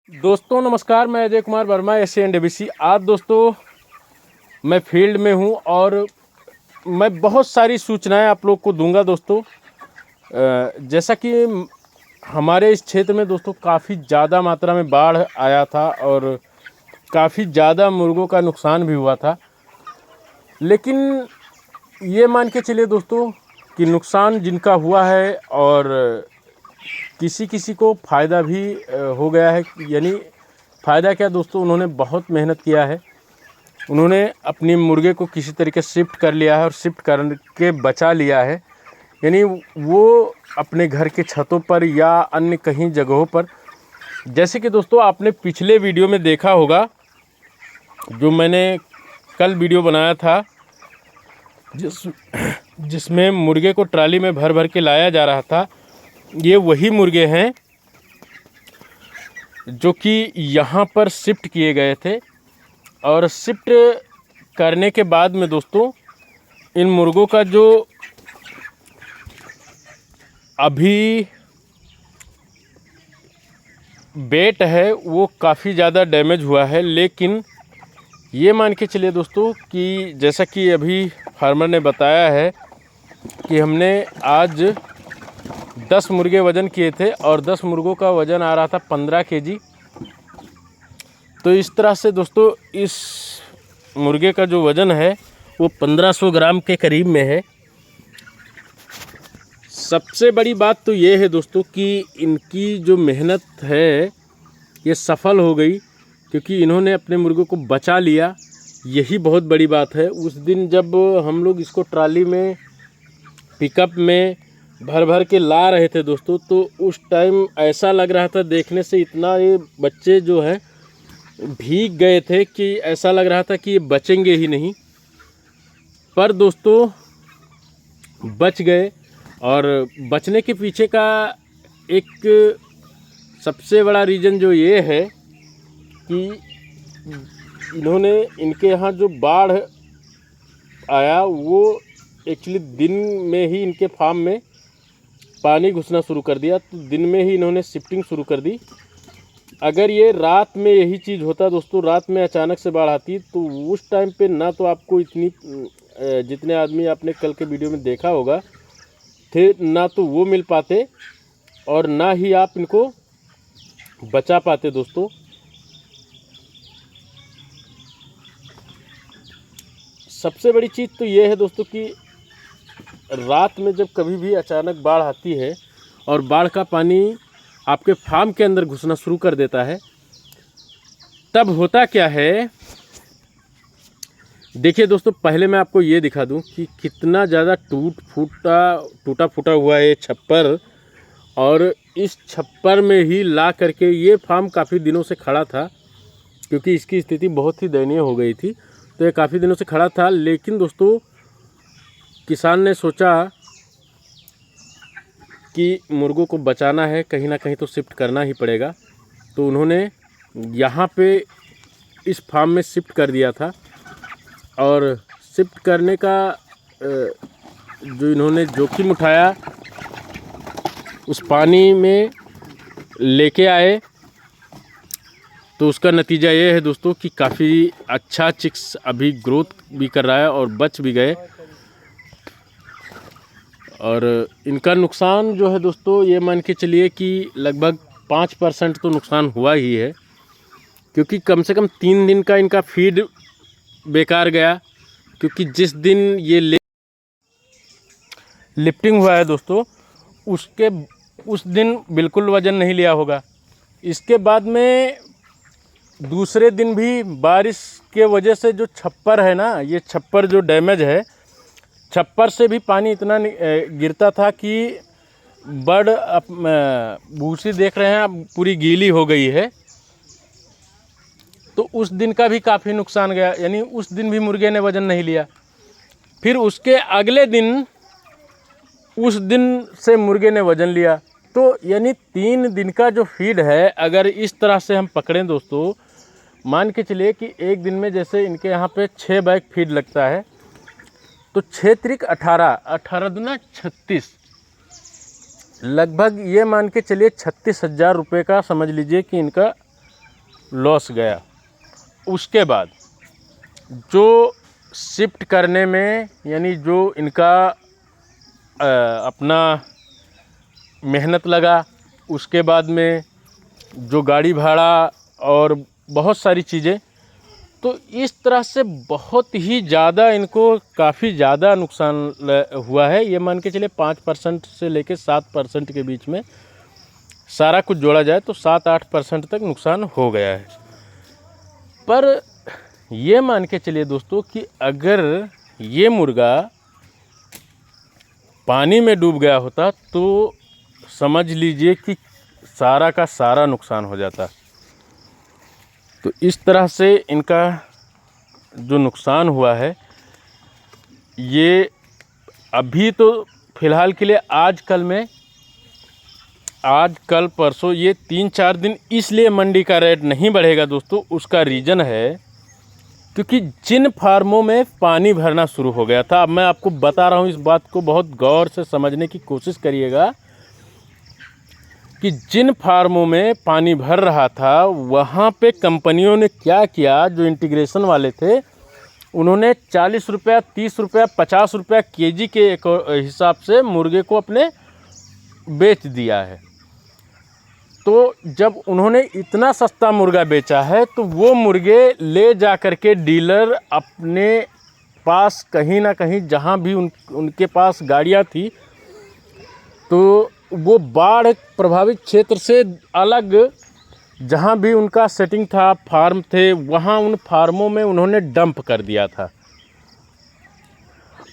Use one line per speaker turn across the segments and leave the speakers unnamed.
दोस्तों नमस्कार, मैं अजय कुमार वर्मा SANWC। आज दोस्तों मैं फील्ड में हूं और मैं बहुत सारी सूचनाएं आप लोग को दूंगा दोस्तों। जैसा कि हमारे इस क्षेत्र में दोस्तों काफ़ी ज़्यादा मात्रा में बाढ़ आया था और काफ़ी ज़्यादा मुर्गों का नुकसान भी हुआ था। लेकिन ये मान के चलिए दोस्तों कि नुकसान जिनका हुआ है और किसी किसी को फ़ायदा भी हो गया है। यानी फ़ायदा क्या दोस्तों, उन्होंने बहुत मेहनत किया है, उन्होंने अपनी मुर्गे को किसी तरीके से शिफ्ट कर लिया है और शिफ्ट करके बचा लिया है। यानी वो अपने घर के छतों पर या अन्य कहीं जगहों पर, जैसे कि दोस्तों आपने पिछले वीडियो में देखा होगा जो मैंने कल वीडियो बनाया था जिसमें मुर्गे को ट्राली में भर भर के लाया जा रहा था। ये वही मुर्गे हैं जो कि यहाँ पर शिफ्ट किए गए थे और शिफ्ट करने के बाद में दोस्तों इन मुर्गों का जो अभी वेट है वो काफ़ी ज़्यादा डैमेज हुआ है। लेकिन ये मान के चलिए दोस्तों कि जैसा कि अभी फार्मर ने बताया है कि हमने आज 10 मुर्गे वज़न किए थे और 10 मुर्गों का वज़न आ रहा था 15 kg। तो इस तरह से दोस्तों इस मुर्गे का जो वज़न है वो 1500 ग्राम के करीब में है। सबसे बड़ी बात तो ये है दोस्तों कि इनकी जो मेहनत है ये सफल हो गई, क्योंकि इन्होंने अपने मुर्गों को बचा लिया। यही बहुत बड़ी बात है। उस दिन जब हम लोग इसको ट्राली में पिकअप में भर भर के ला रहे थे दोस्तों, तो उस टाइम ऐसा लग रहा था देखने से, इतना ये बच्चे जो हैं भीग गए थे कि ऐसा लग रहा था कि ये बचेंगे ही नहीं। पर दोस्तों बच गए। और बचने के पीछे का एक सबसे बड़ा रीज़न जो ये है कि इन्होंने, इनके यहाँ जो बाढ़ आया वो एक्चुअली दिन में ही इनके फार्म में पानी घुसना शुरू कर दिया, तो दिन में ही इन्होंने शिफ्टिंग शुरू कर दी। अगर ये रात में यही चीज़ होता दोस्तों, रात में अचानक से बाढ़ आती, तो उस टाइम पे ना तो आपको इतनी जितने आदमी आपने कल के वीडियो में देखा होगा थे, ना तो वो मिल पाते और ना ही आप इनको बचा पाते दोस्तों। सबसे बड़ी चीज़ तो ये है दोस्तों कि रात में जब कभी भी अचानक बाढ़ आती है और बाढ़ का पानी आपके फार्म के अंदर घुसना शुरू कर देता है, तब होता क्या है। देखिए दोस्तों, पहले मैं आपको ये दिखा दूं कि कितना ज़्यादा टूटा फूटा हुआ है ये छप्पर। और इस छप्पर में ही ला करके ये फार्म काफ़ी दिनों से खड़ा था, क्योंकि इसकी स्थिति बहुत ही दयनीय हो गई थी, तो ये काफ़ी दिनों से खड़ा था। लेकिन दोस्तों किसान ने सोचा कि मुर्गों को बचाना है, कहीं ना कहीं तो शिफ्ट करना ही पड़ेगा, तो उन्होंने यहाँ पे इस फार्म में शिफ्ट कर दिया था। और शिफ्ट करने का जो इन्होंने जोखिम उठाया, उस पानी में लेके आए, तो उसका नतीजा ये है दोस्तों कि काफ़ी अच्छा चिक्स अभी ग्रोथ भी कर रहा है और बच भी गए। और इनका नुकसान जो है दोस्तों, ये मान के चलिए कि लगभग 5% तो नुकसान हुआ ही है, क्योंकि कम से कम 3 दिन का इनका फीड बेकार गया। क्योंकि जिस दिन ये लिफ्टिंग हुआ है दोस्तों, उस दिन बिल्कुल वज़न नहीं लिया होगा। इसके बाद में दूसरे दिन भी बारिश के वजह से जो छप्पर है ना, ये छप्पर जो डैमेज है, छप्पर से भी पानी इतना गिरता था कि भूसी देख रहे हैं आप, पूरी गीली हो गई है। तो उस दिन का भी काफ़ी नुकसान गया। यानी उस दिन भी मुर्गे ने वज़न नहीं लिया। फिर उसके अगले दिन, उस दिन से मुर्गे ने वज़न लिया। तो यानी 3 दिन का जो फीड है, अगर इस तरह से हम पकड़ें दोस्तों, मान के चलिए कि एक दिन में जैसे इनके यहाँ पे 6 बैग फीड लगता है, तो 6 त्रिक 18, 18 दूना 36, लगभग ये मान के चलिए 36,000 रुपये का समझ लीजिए कि इनका लॉस गया। उसके बाद जो शिफ्ट करने में यानी जो इनका अपना मेहनत लगा, उसके बाद में जो गाड़ी भाड़ा और बहुत सारी चीज़ें, तो इस तरह से बहुत ही ज़्यादा इनको काफ़ी ज़्यादा नुकसान हुआ है। ये मान के चलिए 5% से लेकर 7% के बीच में सारा कुछ जोड़ा जाए तो 7-8% तक नुकसान हो गया है। पर ये मान के चलिए दोस्तों कि अगर ये मुर्गा पानी में डूब गया होता तो समझ लीजिए कि सारा का सारा नुकसान हो जाता। तो इस तरह से इनका जो नुकसान हुआ है, ये अभी तो फ़िलहाल के लिए आज कल परसों ये 3-4 दिन इसलिए मंडी का रेट नहीं बढ़ेगा दोस्तों। उसका रीज़न है क्योंकि जिन फार्मों में पानी भरना शुरू हो गया था, अब मैं आपको बता रहा हूँ, इस बात को बहुत गौर से समझने की कोशिश करिएगा कि जिन फार्मों में पानी भर रहा था वहाँ पे कंपनियों ने क्या किया, जो इंटीग्रेशन वाले थे उन्होंने 40 रुपया, 30 रुपया, 50 रुपया केजी के एक हिसाब से मुर्गे को अपने बेच दिया है। तो जब उन्होंने इतना सस्ता मुर्गा बेचा है तो वो मुर्गे ले जा कर के डीलर अपने पास कहीं ना कहीं जहाँ भी उनके पास गाड़ियाँ थी, तो वो बाढ़ प्रभावित क्षेत्र से अलग जहाँ भी उनका सेटिंग था, फार्म थे, वहाँ उन फार्मों में उन्होंने डंप कर दिया था।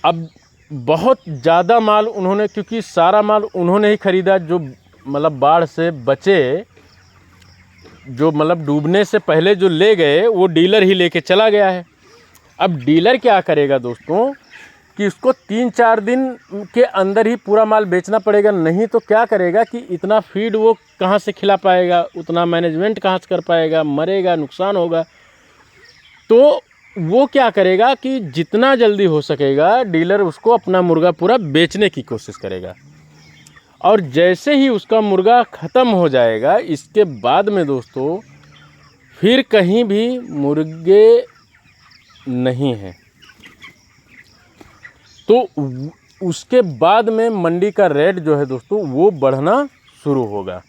अब बहुत ज़्यादा माल उन्होंने, क्योंकि सारा माल उन्होंने ही ख़रीदा, जो मतलब बाढ़ से बचे, जो मतलब डूबने से पहले जो ले गए वो डीलर ही लेके चला गया है। अब डीलर क्या करेगा दोस्तों कि उसको 3-4 दिन के अंदर ही पूरा माल बेचना पड़ेगा, नहीं तो क्या करेगा कि इतना फीड वो कहाँ से खिला पाएगा, उतना मैनेजमेंट कहाँ से कर पाएगा, मरेगा, नुकसान होगा। तो वो क्या करेगा कि जितना जल्दी हो सकेगा डीलर उसको अपना मुर्गा पूरा बेचने की कोशिश करेगा, और जैसे ही उसका मुर्गा ख़त्म हो जाएगा, इसके बाद में दोस्तों फिर कहीं भी मुर्गे नहीं हैं। तो उसके बाद में मंडी का रेट जो है दोस्तों वो बढ़ना शुरू होगा।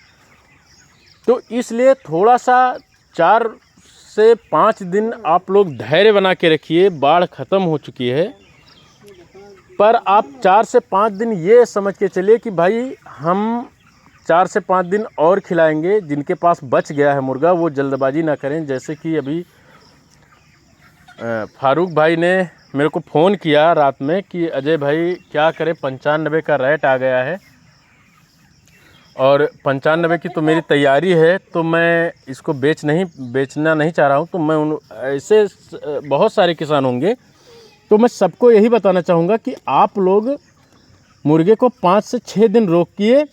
तो इसलिए थोड़ा सा 4 से 5 दिन आप लोग धैर्य बना के रखिए। बाढ़ ख़त्म हो चुकी है, पर आप 4 से 5 दिन ये समझ के चलिए कि भाई हम 4 से 5 दिन और खिलाएंगे। जिनके पास बच गया है मुर्गा वो जल्दबाजी ना करें। जैसे कि अभी फारूक भाई ने मेरे को फ़ोन किया रात में कि अजय भाई क्या करें, 95 का रेट आ गया है और 95 की तो मेरी तैयारी है, तो मैं इसको बेचना नहीं चाह रहा हूँ। तो मैं ऐसे बहुत सारे किसान होंगे, तो मैं सबको यही बताना चाहूँगा कि आप लोग मुर्गे को 5 से 6 दिन रोकिए।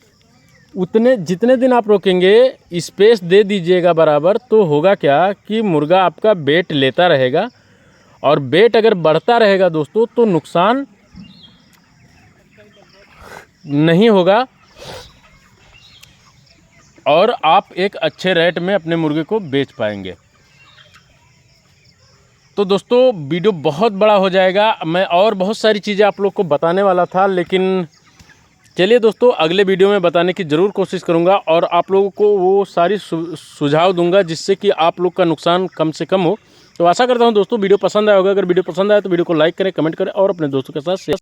जितने दिन आप रोकेंगे स्पेस दे दीजिएगा बराबर, तो होगा क्या कि मुर्गा आपका वेट लेता रहेगा, और वेट अगर बढ़ता रहेगा दोस्तों तो नुकसान नहीं होगा और आप एक अच्छे रेट में अपने मुर्गे को बेच पाएंगे। तो दोस्तों वीडियो बहुत बड़ा हो जाएगा, मैं और बहुत सारी चीज़ें आप लोग को बताने वाला था, लेकिन चलिए दोस्तों अगले वीडियो में बताने की ज़रूर कोशिश करूंगा और आप लोगों को वो सारी सुझाव दूंगा जिससे कि आप लोग का नुकसान कम से कम हो। तो आशा करता हूं दोस्तों वीडियो पसंद आया होगा। अगर वीडियो पसंद आया तो वीडियो को लाइक करें, कमेंट करें और अपने दोस्तों के साथ शेयर